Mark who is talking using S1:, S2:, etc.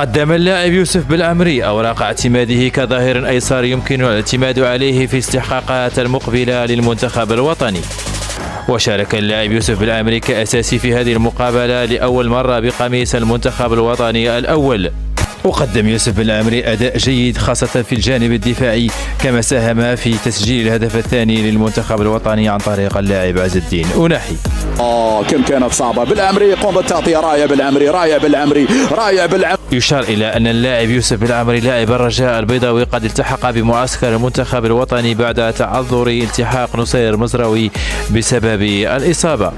S1: قدم اللاعب يوسف بالعمري أوراق اعتماده كظهير أيسر يمكن الاعتماد عليه في الاستحقاقات المقبلة للمنتخب الوطني. وشارك اللاعب يوسف بالعمري كأساسي في هذه المقابلة لأول مرة بقميص المنتخب الوطني الأول. وقدم يوسف بالعمري أداء جيد خاصة في الجانب الدفاعي، كما ساهم في تسجيل الهدف الثاني للمنتخب الوطني عن طريق اللاعب عز الدين أناحي.
S2: كم كانت صعبة بالعمري، يقوم بالتغطية. راية بالعمري.
S1: يشار إلى أن اللاعب يوسف بالعمري لاعب الرجاء البيضاوي قد التحق بمعسكر المنتخب الوطني بعد تعذر التحاق نصير مزراوي بسبب الإصابة.